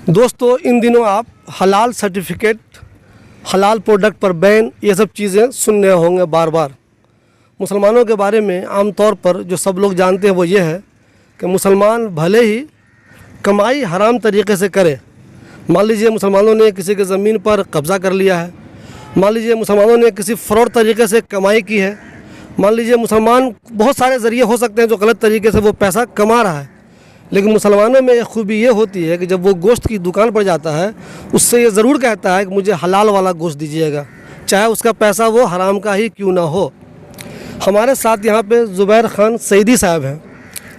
दोस्तों, इन दिनों आप हलाल सर्टिफिकेट, हलाल प्रोडक्ट पर बैन, ये सब चीज़ें सुन रहे होंगे बार बार। मुसलमानों के बारे में आम तौर पर जो सब लोग जानते हैं वो ये है कि मुसलमान भले ही कमाई हराम तरीके से करे। मान लीजिए मुसलमानों ने किसी की ज़मीन पर कब्ज़ा कर लिया है, मान लीजिए मुसलमानों ने किसी फ्रॉड तरीके से कमाई की है, मान लीजिए मुसलमान बहुत सारे ज़रिए हो सकते हैं जो गलत तरीके से वो पैसा कमा रहा है। लेकिन मुसलमानों में एक खूबी ये होती है कि जब वो गोश्त की दुकान पर जाता है उससे ये ज़रूर कहता है कि मुझे हलाल वाला गोश्त दीजिएगा, चाहे उसका पैसा वो हराम का ही क्यों ना हो। हमारे साथ यहाँ पे ज़ुबैर खान सईदी साहब हैं।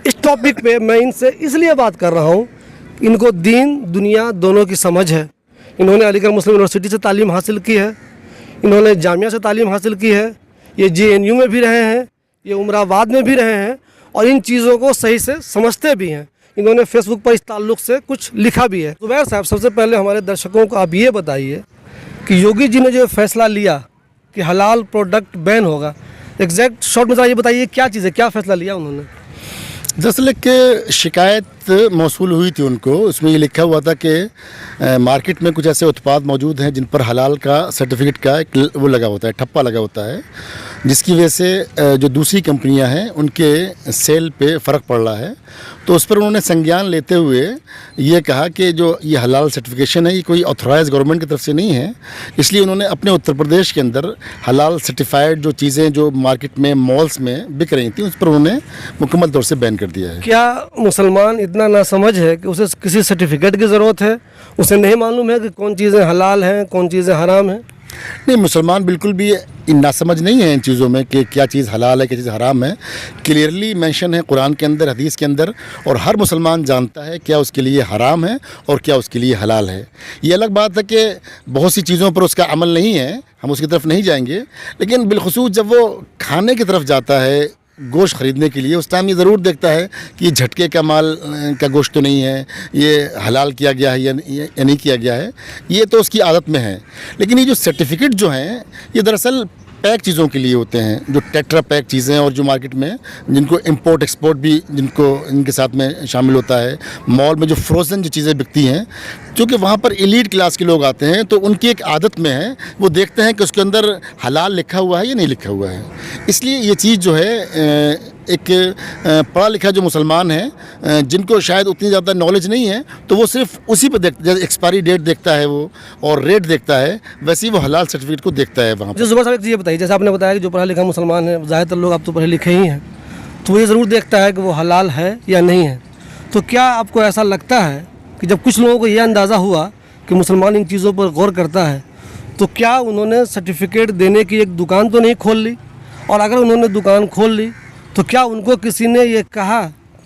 इस टॉपिक पे मैं इनसे इसलिए बात कर रहा हूँ, इनको दीन दुनिया दोनों की समझ है। इन्होंने अलीगढ़ मुस्लिम यूनिवर्सिटी से तालीम हासिल की है, इन्होंने जामिया से तालीम हासिल की है, ये JNU में भी रहे हैं, ये उमराबाद में भी रहे हैं और इन चीज़ों को सही से समझते भी हैं। इन्होंने फेसबुक पर इस ताल्लुक़ से कुछ लिखा भी है। ज़ुबैर साहब, सबसे पहले हमारे दर्शकों को आप ये बताइए कि योगी जी ने जो फैसला लिया कि हलाल प्रोडक्ट बैन होगा, एग्जैक्ट शॉर्ट में ज़रा ये बताइए क्या चीज़ है, क्या फ़ैसला लिया उन्होंने? दरअसल एक शिकायत मौसूल हुई थी उनको। उसमें ये लिखा हुआ था कि मार्केट में कुछ ऐसे उत्पाद मौजूद हैं जिन पर हलाल का सर्टिफिकेट का एक वो लगा होता है, ठप्पा लगा होता है, जिसकी वजह से जो दूसरी कंपनियां हैं उनके सेल पे फ़र्क पड़ रहा है। तो उस पर उन्होंने संज्ञान लेते हुए ये कहा कि जो ये हलाल सर्टिफिकेशन है ये कोई ऑथराइज गवर्नमेंट की तरफ से नहीं है, इसलिए उन्होंने अपने उत्तर प्रदेश के अंदर हलाल सर्टिफाइड जो चीज़ें जो मार्केट में मॉल्स में बिक रही थी उस पर उन्होंने मुकम्मल तौर से बैन कर दिया है। क्या मुसलमान इतना नासमझ है कि उसे किसी सर्टिफिकेट की ज़रूरत है? उसे नहीं मालूम है कि कौन चीज़ें हलाल हैं, कौन चीज़ें हराम हैं? नहीं, मुसलमान बिल्कुल भी नासमझ नहीं है इन चीज़ों में कि क्या चीज़ हलाल है, क्या चीज़ हराम है। क्लियरली मेंशन है कुरान के अंदर, हदीस के अंदर, और हर मुसलमान जानता है क्या उसके लिए हराम है और क्या उसके लिए हलाल है। ये अलग बात है कि बहुत सी चीज़ों पर उसका अमल नहीं है, हम उसकी तरफ नहीं जाएंगे, लेकिन बिलखुसूस जब वो खाने की तरफ जाता है गोश्त ख़रीदने के लिए, उस टाइम ये ज़रूर देखता है कि ये झटके का माल का गोश्त तो नहीं है, ये हलाल किया गया है या नहीं किया गया है, ये तो उसकी आदत में है। लेकिन ये जो सर्टिफिकेट जो हैं ये दरअसल पैक चीज़ों के लिए होते हैं, जो टेट्रा पैक चीज़ें और जो मार्केट में जिनको इंपोर्ट एक्सपोर्ट भी इनके साथ में शामिल होता है। मॉल में जो फ्रोज़न जो चीज़ें बिकती हैं, क्योंकि वहाँ पर एलीट क्लास के लोग आते हैं तो उनकी एक आदत में है, वो देखते हैं कि उसके अंदर हलाल लिखा हुआ है या नहीं लिखा हुआ है। इसलिए ये चीज़ जो है एक पढ़ा लिखा जो मुसलमान है जिनको शायद उतनी ज़्यादा नॉलेज नहीं है, तो वो सिर्फ उसी पर जैसे एक्सपायरी डेट देखता है वो और रेट देखता है, वैसे ही वो हलाल सर्टिफिकेट को देखता है वहाँ पर। ज़ुबैर साहब, ये बताइए, जैसे आपने बताया कि जो पढ़ा लिखा मुसलमान है, ज़्यादातर लोग आप तो पढ़े लिखे ही हैं, तो वो ये ज़रूर देखता है कि वो हलाल है या नहीं है। तो क्या आपको ऐसा लगता है कि जब कुछ लोगों को ये अंदाज़ा हुआ कि मुसलमान इन चीज़ों पर गौर करता है, तो क्या उन्होंने सर्टिफिकेट देने की एक दुकान तो नहीं खोल ली? और अगर उन्होंने दुकान खोल ली तो क्या उनको किसी ने ये कहा,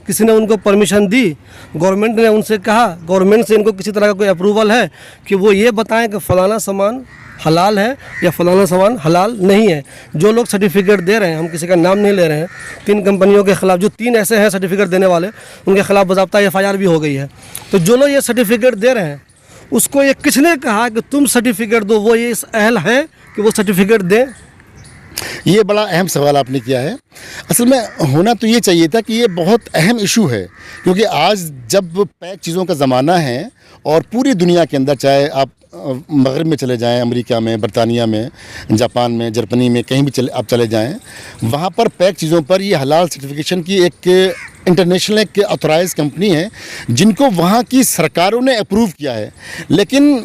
किसी ने उनको परमिशन दी, गवर्नमेंट ने उनसे कहा, गवर्नमेंट से इनको किसी तरह का कोई अप्रूवल है कि वो ये बताएं कि फ़लाना सामान हलाल है या फ़लाना सामान हलाल नहीं है? जो लोग सर्टिफिकेट दे रहे हैं, हम किसी का नाम नहीं ले रहे हैं, 3 कंपनियों के ख़िलाफ़, जो 3 ऐसे हैं सर्टिफिकेट देने वाले, उनके ख़िलाफ़ बाज़ाब्ता FIR भी हो गई है। तो जो लोग ये सर्टिफिकेट दे रहे हैं उसको ये किसने कहा कि तुम सर्टिफिकेट दो, वो ये इस अहल है कि वो सर्टिफिकेट दें? ये बड़ा अहम सवाल आपने किया है। असल में होना तो ये चाहिए था कि ये बहुत अहम इशू है, क्योंकि आज जब पैक चीज़ों का ज़माना है और पूरी दुनिया के अंदर, चाहे आप मगरब में चले जाएं, अमेरिका में, बरतानिया में, जापान में, जर्मनी में, कहीं भी आप चले जाएं, वहाँ पर पैक चीज़ों पर ये हलाल सर्टिफिकेशन की एक इंटरनेशनल एक ऑथराइज कंपनी है जिनको वहाँ की सरकारों ने अप्रूव किया है। लेकिन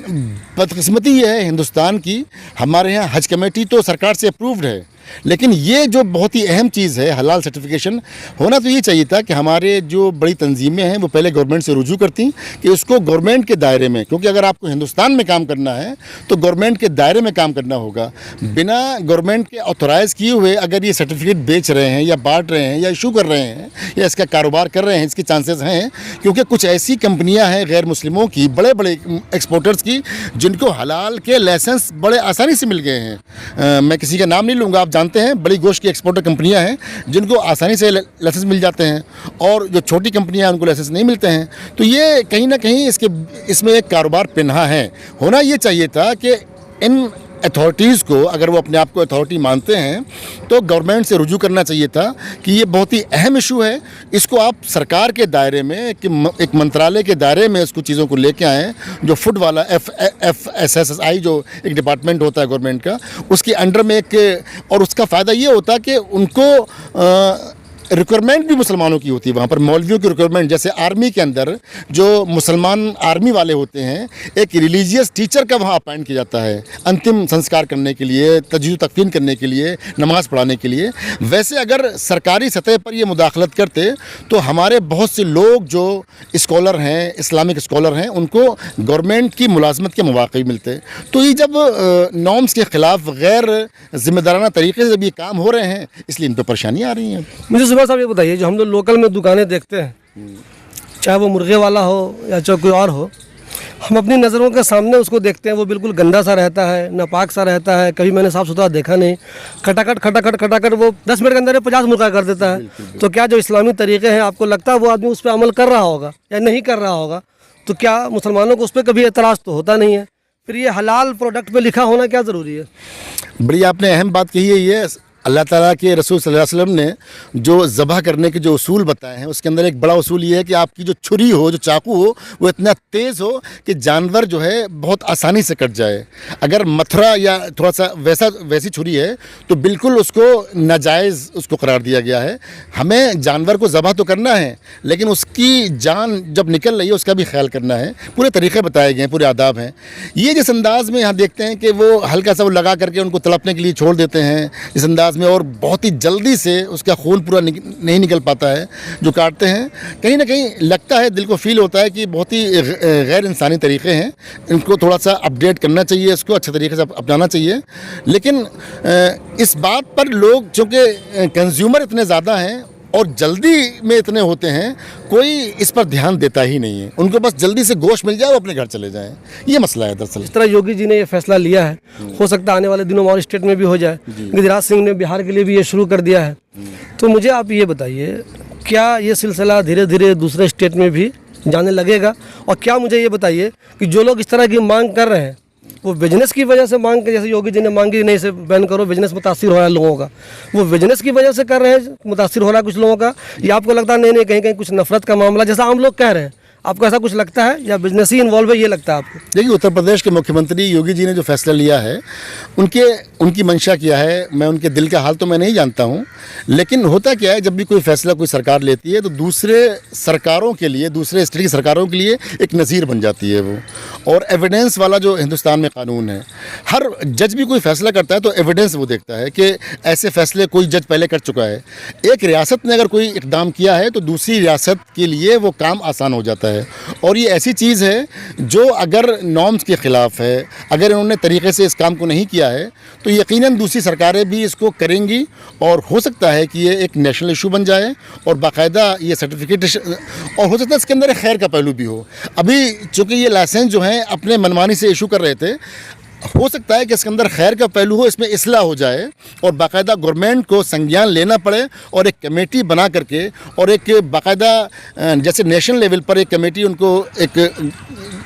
बदकिस्मती ये है हिंदुस्तान की, हमारे यहाँ हज कमेटी तो सरकार से अप्रूव्ड है, लेकिन ये जो बहुत ही अहम चीज़ है हलाल सर्टिफिकेशन, होना तो ये चाहिए था कि हमारे जो बड़ी तंजीमें हैं वो पहले गवर्नमेंट से रुजू करती कि उसको गवर्नमेंट के दायरे में, क्योंकि अगर आपको हिंदुस्तान में काम करना है तो गवर्नमेंट के दायरे में काम करना होगा। बिना गवर्नमेंट के ऑथराइज़ किए हुए अगर ये सर्टिफिकेट बेच रहे हैं या बांट रहे हैं या इशू कर रहे हैं या इसका कारोबार कर रहे हैं, इसके चांसेस हैं, क्योंकि कुछ ऐसी कंपनियां हैं गैर मुस्लिमों की, बड़े बड़े एक्सपोर्टर्स की, जिनको हलाल के लाइसेंस बड़े आसानी से मिल गए हैं। मैं किसी का नाम नहीं लूँगा, आप जानते हैं बड़ी गोश्त की एक्सपोर्टर कंपनियां हैं जिनको आसानी से लाइसेंस मिल जाते हैं, और जो छोटी कंपनियां हैं उनको लाइसेंस नहीं मिलते हैं। तो ये कहीं ना कहीं इसमें एक कारोबार पिन्हा है। होना ये चाहिए था कि इन अथॉरिटीज़ को, अगर वो अपने आप को अथॉरिटी मानते हैं, तो गवर्नमेंट से रुजू करना चाहिए था कि ये बहुत ही अहम इशू है, इसको आप सरकार के दायरे में, एक मंत्रालय के दायरे में इसको चीज़ों को लेके आएँ। जो फूड वाला FSSAI जो एक डिपार्टमेंट होता है गवर्नमेंट का, उसके अंडर में एक, और उसका फ़ायदा ये होता है कि उनको रिक्वायरमेंट भी मुसलमानों की होती है। वहाँ पर मौलवियों की रिक्वायरमेंट, जैसे आर्मी के अंदर जो मुसलमान आर्मी वाले होते हैं, एक रिलीजियस टीचर का वहाँ अपॉइंट किया जाता है अंतिम संस्कार करने के लिए, तजदीद तकफीन करने के लिए, नमाज पढ़ाने के लिए। वैसे अगर सरकारी सतह पर ये मुदाखलत करते तो हमारे बहुत से लोग जो स्कॉलर हैं, इस्लामिक स्कॉलर हैं, उनको गवर्नमेंट की मुलाजमत के मौक़े मिलते। तो ये जब नॉर्म्स के ख़िलाफ़ गैर ज़िम्मेदाराना तरीके से जब ये काम हो रहे हैं, इसलिए इन पर परेशानियाँ आ रही हैं। मुझे साहब ये बताइए, जो हम लोग लोकल में दुकानें देखते हैं, चाहे वो मुर्गे वाला हो या चाहे कोई और हो, हम अपनी नज़रों के सामने उसको देखते हैं, वो बिल्कुल गंदा सा रहता है, नापाक सा रहता है, कभी मैंने साफ़ सुथरा देखा नहीं, खटाखट वो 10 मिनट के अंदर 50 मुर्गा कर देता है। तो क्या जो इस्लामी तरीक़े हैं, आपको लगता है वो आदमी उस पर अमल कर रहा होगा या नहीं कर रहा होगा? तो क्या मुसलमानों को उस पर कभी एतराज़ तो होता नहीं है? फिर ये हलाल प्रोडक्ट पे लिखा होना क्या ज़रूरी है? बड़ी आपने अहम बात कही है। ये अल्लाह ताला के रसूल सल्लल्लाहु अलैहि वसल्लम ने जो ज़बह करने के जो उसूल बताए हैं, उसके अंदर एक बड़ा उसूल ये है कि आपकी जो छुरी हो, जो चाकू हो, वो इतना तेज़ हो कि जानवर जो है बहुत आसानी से कट जाए। अगर मथरा या थोड़ा सा वैसी छुरी है तो बिल्कुल उसको नाजायज़ उसको करार दिया गया है। हमें जानवर को ज़बह तो करना है, लेकिन उसकी जान जब निकल रही है उसका भी ख्याल करना है। पूरे तरीक़े बताए गए हैं, पूरे आदाब हैं। ये जिस अंदाज़ में यहाँ देखते हैं कि वो हल्का सा वो लगा करके उनको तड़पने के लिए छोड़ देते हैं इस अंदाज़ में, और बहुत ही जल्दी से उसका खून पूरा नहीं निकल पाता है जो काटते हैं, कहीं ना कहीं लगता है, दिल को फील होता है कि बहुत ही गैर इंसानी तरीक़े हैं। इनको थोड़ा सा अपडेट करना चाहिए, इसको अच्छे तरीके से अपनाना चाहिए। लेकिन इस बात पर लोग, चूँकि कंज्यूमर इतने ज़्यादा हैं और जल्दी में इतने होते हैं, कोई इस पर ध्यान देता ही नहीं है। उनको बस जल्दी से गोश्त मिल जाए, वो अपने घर चले जाएं। ये मसला है दरअसल। इस तरह योगी जी ने ये फैसला लिया है, हो सकता है आने वाले दिनों में और स्टेट में भी हो जाए। गिरिराज सिंह ने बिहार के लिए भी ये शुरू कर दिया है। तो मुझे आप ये बताइए, क्या ये सिलसिला धीरे धीरे दूसरे स्टेट में भी जाने लगेगा? और क्या मुझे ये बताइए कि जो लोग इस तरह की मांग कर रहे हैं, वो बिजनेस की वजह से मांग के, जैसे योगी जी ने मांगी नहीं इसे बैन करो, बिजनेस मुतासिर हो रहा है लोगों का, वो बिजनेस की वजह से कर रहे हैं, मुतासिर हो रहा है कुछ लोगों का, या आपको लगता है नहीं कहीं कुछ नफरत का मामला जैसा आम लोग कह रहे हैं? आपको ऐसा कुछ लगता है या बिजनेस ही इन्वॉल्व है, ये लगता है आपको? देखिए, उत्तर प्रदेश के मुख्यमंत्री योगी जी ने जो फैसला लिया है, उनकी मंशा क्या है, मैं उनके दिल का हाल तो मैं नहीं जानता हूँ। लेकिन होता क्या है, जब भी कोई फैसला कोई सरकार लेती है तो दूसरे सरकारों के लिए, दूसरे स्टेट की सरकारों के लिए एक नज़ीर बन जाती है वो। और एविडेंस वाला जो हिंदुस्तान में कानून है, हर जज भी कोई फैसला करता है तो एविडेंस वो देखता है कि ऐसे फैसले कोई जज पहले कर चुका है। एक रियासत ने अगर कोई इक़दाम किया है तो दूसरी रियासत के लिए वो काम आसान हो जाता है। और ये ऐसी चीज़ है जो अगर नॉर्म्स के ख़िलाफ़ है, अगर इन्होंने तरीक़े से इस काम को नहीं किया है, तो यकीनन दूसरी सरकारें भी इसको करेंगी और हो सकता है कि ये एक नेशनल इशू बन जाए और बाकायदा ये सर्टिफिकेट, और हो सकता है इसके अंदर एक खैर का पहलू भी हो। अभी चूँकि ये लाइसेंस जो हैं अपने मनमानी से इशू कर रहे थे, हो सकता है कि इसके अंदर खैर का पहलू हो, इसमें इस्लाह हो जाए और बाकायदा गवर्नमेंट को संज्ञान लेना पड़े और एक कमेटी बना करके, और एक बाकायदा जैसे नेशनल लेवल पर एक कमेटी उनको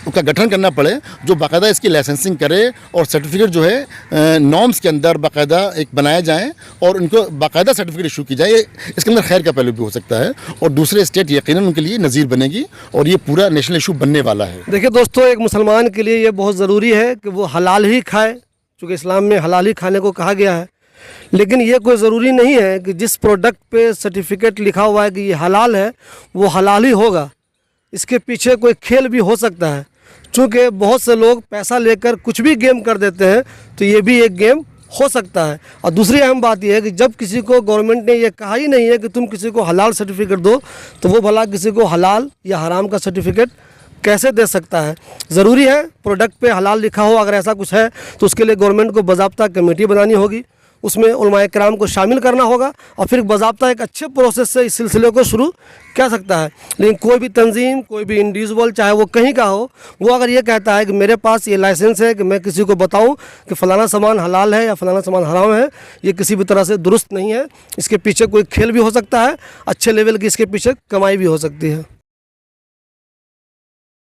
उसका गठन करना पड़े जो बाकायदा इसकी लाइसेंसिंग करे और सर्टिफिकेट जो है नॉर्म्स के अंदर बाकायदा एक बनाए जाएँ और उनको बाकायदा सर्टिफिकेट इशू की जाए। इसके अंदर खैर का पहलू भी हो सकता है और दूसरे स्टेट यकीनन उनके लिए नज़ीर बनेगी और ये पूरा नेशनल इशू बनने वाला है। देखिए दोस्तों, एक मुसलमान के लिए ये बहुत ज़रूरी है कि वो हलाल ही खाए, क्योंकि इस्लाम में हलाल ही खाने को कहा गया है। लेकिन ये कोई ज़रूरी नहीं है कि जिस प्रोडक्ट पे सर्टिफिकेट लिखा हुआ है कि ये हलाल है, वो हलाल ही होगा। इसके पीछे कोई खेल भी हो सकता है, चूँकि बहुत से लोग पैसा लेकर कुछ भी गेम कर देते हैं, तो ये भी एक गेम हो सकता है। और दूसरी अहम बात यह है कि जब किसी को गवर्नमेंट ने ये कहा ही नहीं है कि तुम किसी को हलाल सर्टिफिकेट दो, तो वो भला किसी को हलाल या हराम का सर्टिफिकेट कैसे दे सकता है? ज़रूरी है प्रोडक्ट पे हलाल लिखा हो, अगर ऐसा कुछ है तो उसके लिए गवर्नमेंट को बाज़ाब्ता कमेटी बनानी होगी, उसमें उलमाए किराम को शामिल करना होगा और फिर बाज़ाब्ता एक अच्छे प्रोसेस से इस सिलसिले को शुरू कर सकता है। लेकिन कोई भी तंजीम, कोई भी इंडिविजुअल, चाहे वो कहीं का हो, वो अगर ये कहता है कि मेरे पास ये लाइसेंस है कि मैं किसी को बताऊं कि फ़लाना सामान हलाल है या फ़लाना सामान हराम है, ये किसी भी तरह से दुरुस्त नहीं है। इसके पीछे कोई खेल भी हो सकता है, अच्छे लेवल की इसके पीछे कमाई भी हो सकती है।